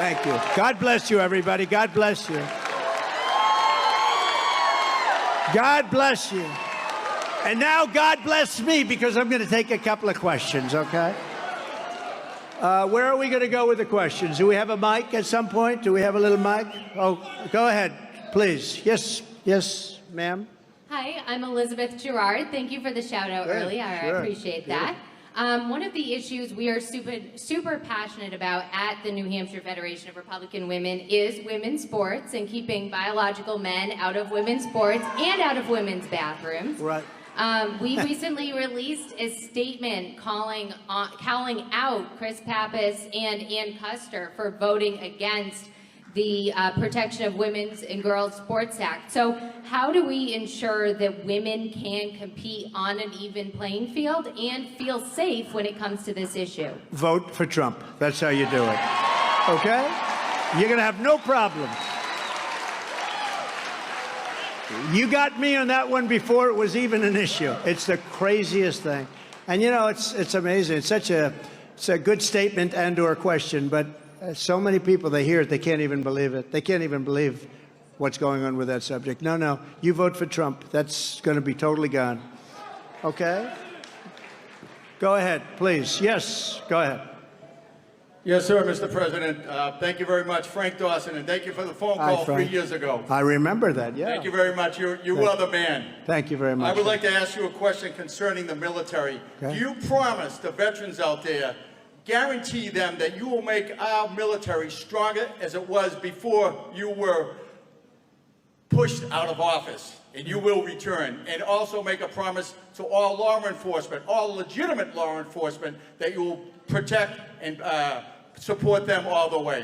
Thank you. God bless you, everybody. God bless you. God bless you. And now God bless me, because I'm going to take a couple of questions, okay? Where are we going to go with the questions? Do we have a mic at some point? Do we have a little mic? Oh, go ahead, please. Yes, ma'am. Hi, I'm Elizabeth Gerard. Thank you for the shout out earlier. Sure. I appreciate that. One of the issues we are super passionate about at the New Hampshire Federation of Republican Women is women's sports and keeping biological men out of women's sports and out of women's bathrooms. Right. We recently released a statement calling out Chris Pappas and Ann Custer for voting against the Protection of Women's and Girls Sports Act. So how do we ensure that women can compete on an even playing field and feel safe when it comes to this issue? Vote for Trump. That's how you do it. Okay? You're going to have no problem. You got me on that one before it was even an issue. It's the craziest thing. And you know, it's amazing. It's a good statement and or question, but so many people, they hear it, they can't even believe it. They can't even believe what's going on with that subject. No, you vote for Trump. That's going to be totally gone. Okay? Go ahead, please. Yes, go ahead. Yes, sir, Mr. President. Thank you very much, Frank Dawson, and thank you for the phone call 3 years ago. I remember that, yeah. Thank you very much. You are the man. Thank you very much. I would like to ask you a question concerning the military. Okay. Do you promise the veterans out there, guarantee them that you will make our military stronger as it was before you were pushed out of office, and you will return, and also make a promise to all law enforcement, all legitimate law enforcement, that you will protect and support them all the way?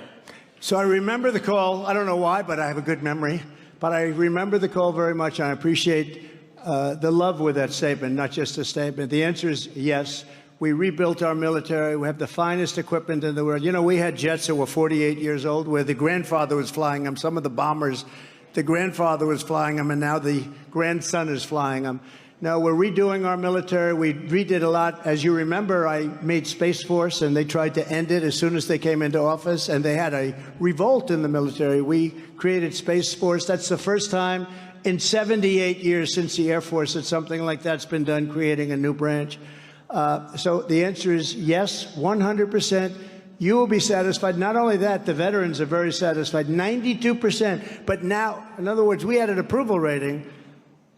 So I remember the call. I don't know why, but I have a good memory. But I remember the call very much, and I appreciate the love with that statement, not just a statement. The answer is yes. We rebuilt our military. We have the finest equipment in the world. You know, we had jets that were 48 years old, where the grandfather was flying them. Some of the bombers, the grandfather was flying them, and now the grandson is flying them. No, we're redoing our military. We redid a lot. As you remember, I made Space Force, and they tried to end it as soon as they came into office, and they had a revolt in the military. We created Space Force. That's the first time in 78 years since the Air Force that something like that's been done, creating a new branch. So the answer is yes, 100%. You will be satisfied. Not only that, the veterans are very satisfied, 92%. But now, in other words, we had an approval rating,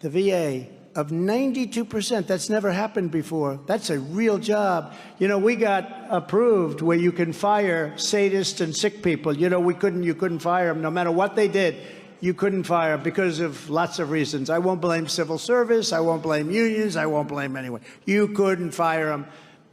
the VA, of 92%. That's never happened before. That's a real job. You know, we got approved where you can fire sadists and sick people. You know, you couldn't fire them. No matter what they did, you couldn't fire them because of lots of reasons. I won't blame civil service. I won't blame unions. I won't blame anyone. You couldn't fire them.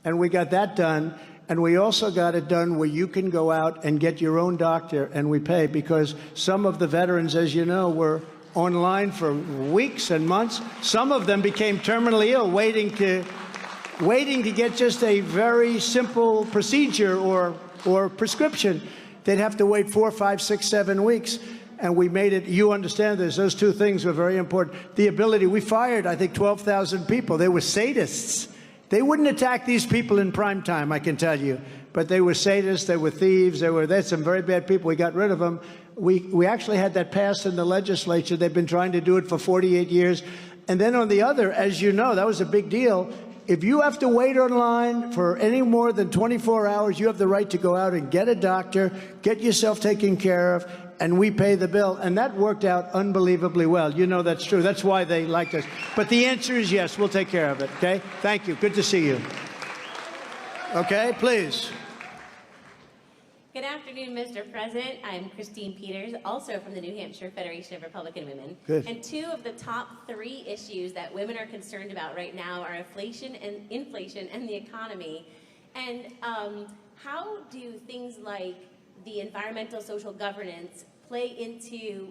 And we got that done. And we also got it done where you can go out and get your own doctor, and we pay, because some of the veterans, as you know, were online for weeks and months. Some of them became terminally ill, waiting to get just a very simple procedure or prescription. They'd have to wait 4, 5, 6, 7 weeks. And we made it, you understand this, those two things were very important. The ability, we fired, I think, 12,000 people. They were sadists. They wouldn't attack these people in prime time, I can tell you. But they were sadists, they were thieves, they had some very bad people. We got rid of them. We actually had that passed in the legislature. They've been trying to do it for 48 years. And then on the other, as you know, that was a big deal. If you have to wait online for any more than 24 hours, you have the right to go out and get a doctor, get yourself taken care of, and we pay the bill. And that worked out unbelievably well. You know that's true. That's why they liked us. But the answer is yes, we'll take care of it, okay? Thank you. Good to see you. Okay, please. Good afternoon, Mr. President. I'm Christine Peters, also from the New Hampshire Federation of Republican Women. Good. And two of the top 3 issues that women are concerned about right now are inflation and the economy. And how do things like the environmental social governance play into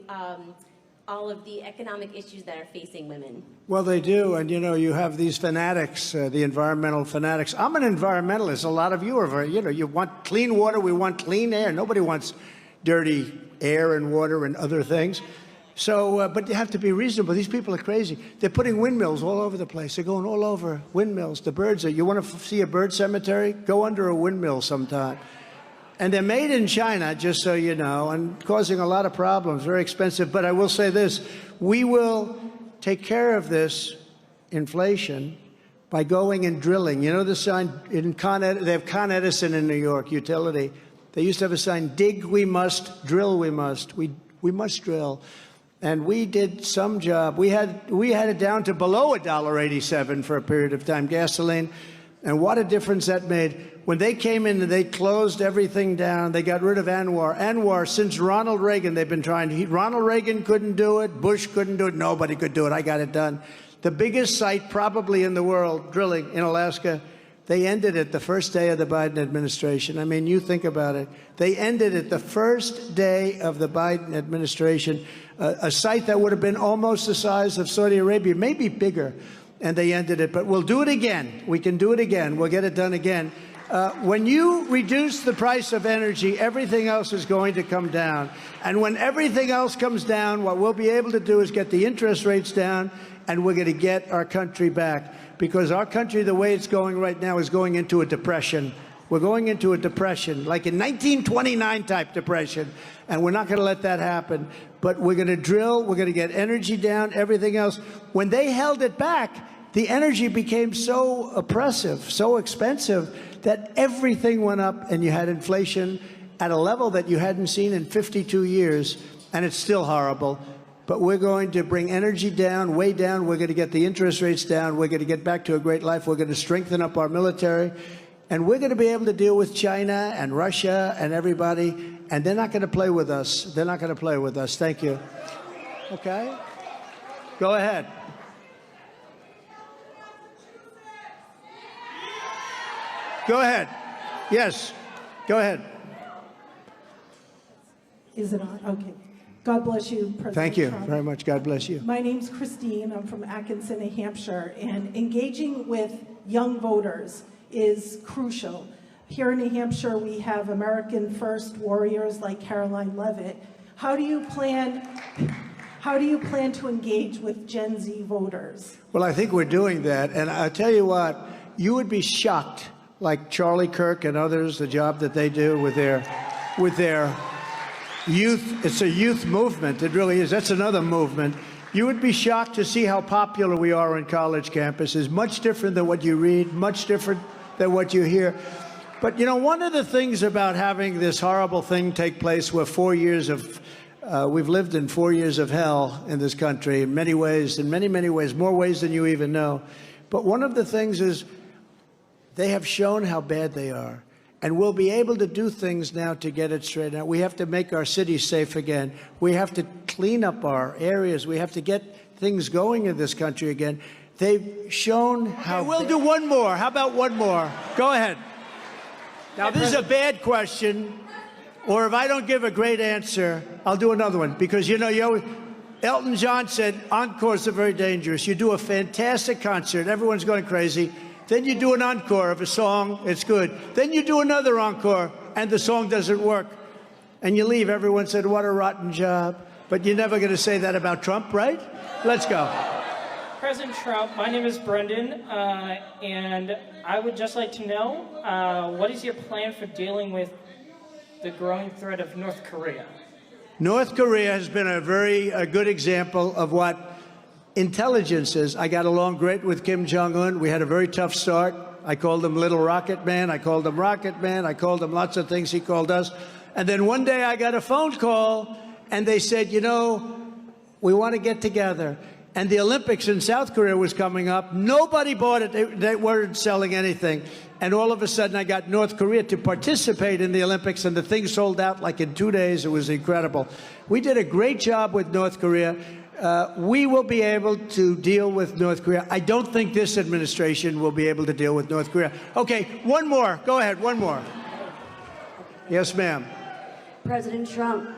all of the economic issues that are facing women? Well, they do, and you know, you have these fanatics, the environmental fanatics. I'm an environmentalist. A lot of you are very, you want clean water, we want clean air. Nobody wants dirty air and water and other things. So, but you have to be reasonable. These people are crazy. They're putting windmills all over the place. They're going all over, windmills. The birds are, you want to see a bird cemetery? Go under a windmill sometime. And they're made in China, just so you know, and causing a lot of problems, very expensive. But I will say this, we will take care of this inflation by going and drilling. You know the sign in they have Con Edison in New York, utility. They used to have a sign, dig we must, drill we must. We must drill. And we did some job. We had it down to below $1.87 for a period of time, gasoline. And what a difference that made. When they came in and they closed everything down, they got rid of Anwar. Anwar, since Ronald Reagan, they've been trying. Ronald Reagan couldn't do it. Bush couldn't do it. Nobody could do it. I got it done. The biggest site probably in the world, drilling in Alaska, they ended it the first day of the Biden administration. I mean, you think about it. They ended it the first day of the Biden administration, a site that would have been almost the size of Saudi Arabia, maybe bigger, and they ended it. But we'll do it again. We can do it again. We'll get it done again. When you reduce the price of energy, everything else is going to come down. And when everything else comes down, what we'll be able to do is get the interest rates down, and we're going to get our country back. Because our country, the way it's going right now, is going into a depression. We're going into a depression, like a 1929 type depression, and we're not going to let that happen. But we're going to drill, we're going to get energy down, everything else. When they held it back, the energy became so oppressive, so expensive, that everything went up, and you had inflation at a level that you hadn't seen in 52 years, and it's still horrible. But we're going to bring energy down, way down. We're going to get the interest rates down. We're going to get back to a great life. We're going to strengthen up our military. And we're going to be able to deal with China and Russia and everybody. And they're not going to play with us. They're not going to play with us. Thank you. Okay? Go ahead. Go ahead. Yes. Go ahead. Is it on? Okay. God bless you, President Thank you Trump. very much. God bless you. My name's Christine. I'm from Atkinson, New Hampshire, and engaging with young voters is crucial. Here in New Hampshire, we have American First warriors like Caroline Levitt. How do you plan to engage with Gen Z voters? Well, I think we're doing that, and I'll tell you what, you would be shocked, like Charlie Kirk and others, the job that they do with their youth. It's a youth movement. It really is. That's another movement. You would be shocked to see how popular we are on college campuses. Much different than what you read, much different than what you hear. But, you know, one of the things about having this horrible thing take place where 4 years of, we've lived in 4 years of hell in this country in many ways, many ways, more ways than you even know. But one of the things is they have shown how bad they are. And we'll be able to do things now to get it straight out. We have to make our cities safe again. We have to clean up our areas. We have to get things going in this country again. They've shown how... Okay, we'll do one more. How about one more? Go ahead. Now, this is a bad question, or if I don't give a great answer, I'll do another one. Because, you know, Elton John said, encores are very dangerous. You do a fantastic concert. Everyone's going crazy. Then you do an encore of a song, it's good. Then you do another encore, and the song doesn't work. And you leave. Everyone said, what a rotten job. But you're never going to say that about Trump, right? Let's go. President Trump, my name is Brendan, and I would just like to know, what is your plan for dealing with the growing threat of North Korea? North Korea has been a very good example of what intelligence is. I got along great with Kim Jong-un. We had a very tough start. I called him Little Rocket Man. I called him Rocket Man. I called him lots of things. He called us. And then one day I got a phone call, and they said, you know, we want to get together. And the Olympics in South Korea was coming up. Nobody bought it. They weren't selling anything. And all of a sudden, I got North Korea to participate in the Olympics, and the thing sold out like in 2 days. It was incredible. We did a great job with North Korea. We will be able to deal with North Korea. I don't think this administration will be able to deal with North Korea. Okay, one more. Go ahead, one more. Yes, ma'am. President Trump,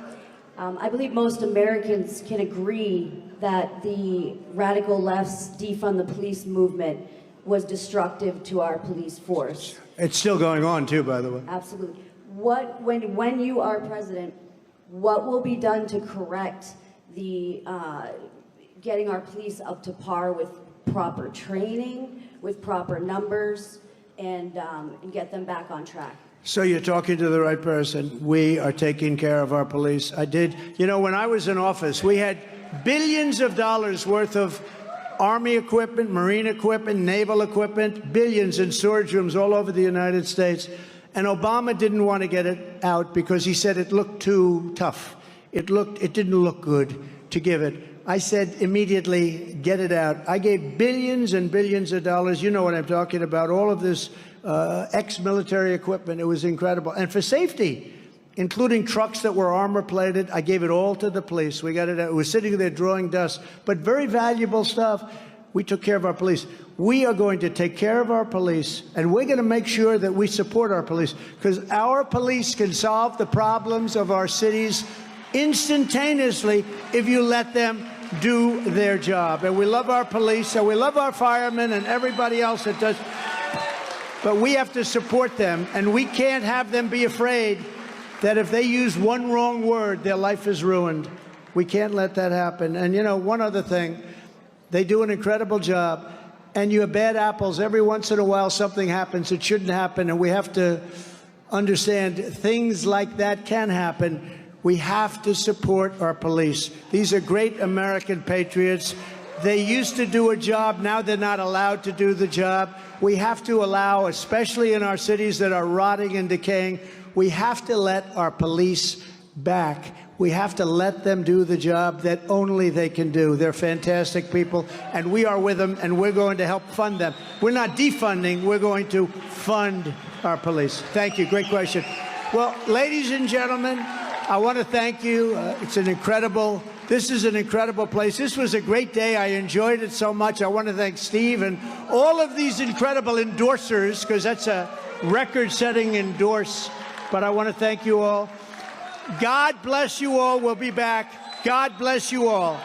I believe most Americans can agree that the radical left's defund the police movement was destructive to our police force. It's still going on, too, by the way. Absolutely. When you are president, what will be done to correct the getting our police up to par with proper training, with proper numbers, and get them back on track? So you're talking to the right person. We are taking care of our police. I did. You know, when I was in office, we had billions of dollars worth of Army equipment, Marine equipment, naval equipment, billions in storage rooms all over the United States. And Obama didn't want to get it out because he said it looked too tough. It didn't look good to give it. I said immediately, get it out. I gave billions and billions of dollars. You know what I'm talking about. All of this ex-military equipment. It was incredible. And for safety, including trucks that were armor-plated, I gave it all to the police. We got it out. It was sitting there drawing dust. But very valuable stuff. We took care of our police. We are going to take care of our police, and we're going to make sure that we support our police, because our police can solve the problems of our cities instantaneously if you let them do their job. And we love our police, and we love our firemen and everybody else that does. But we have to support them, and we can't have them be afraid that if they use one wrong word, their life is ruined. We can't let that happen. And you know, one other thing, they do an incredible job, and you have bad apples. Every once in a while something happens that shouldn't happen, and we have to understand things like that can happen. We have to support our police. These are great American patriots. They used to do a job, now they're not allowed to do the job. We have to allow, especially in our cities that are rotting and decaying, we have to let our police back. We have to let them do the job that only they can do. They're fantastic people, and we are with them, and we're going to help fund them. We're not defunding, we're going to fund our police. Thank you, great question. Well, ladies and gentlemen, I want to thank you. This is an incredible place. This was a great day. I enjoyed it so much. I want to thank Steve and all of these incredible endorsers, because that's a record-setting endorse. But I want to thank you all. God bless you all. We'll be back. God bless you all.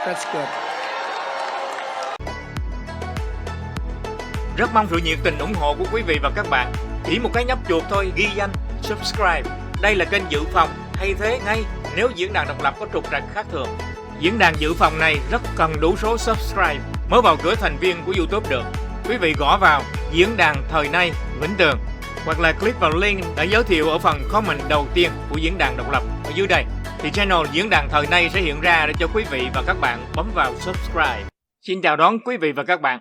That's good. Rất mong sự nhiệt tình ủng hộ của quý vị và các bạn. Chỉ một cái nhấp chuột thôi, ghi danh, subscribe. Đây là kênh dự phòng, thay thế ngay nếu diễn đàn độc lập có trục trặc khác thường. Diễn đàn dự phòng này rất cần đủ số subscribe mới vào cửa thành viên của YouTube được. Quý vị gõ vào diễn đàn thời nay VĩnhTường, hoặc là click vào link đã giới thiệu ở phần comment đầu tiên của diễn đàn độc lập ở dưới đây. Thì channel diễn đàn thời nay sẽ hiện ra để cho quý vị và các bạn bấm vào subscribe. Xin chào đón quý vị và các bạn.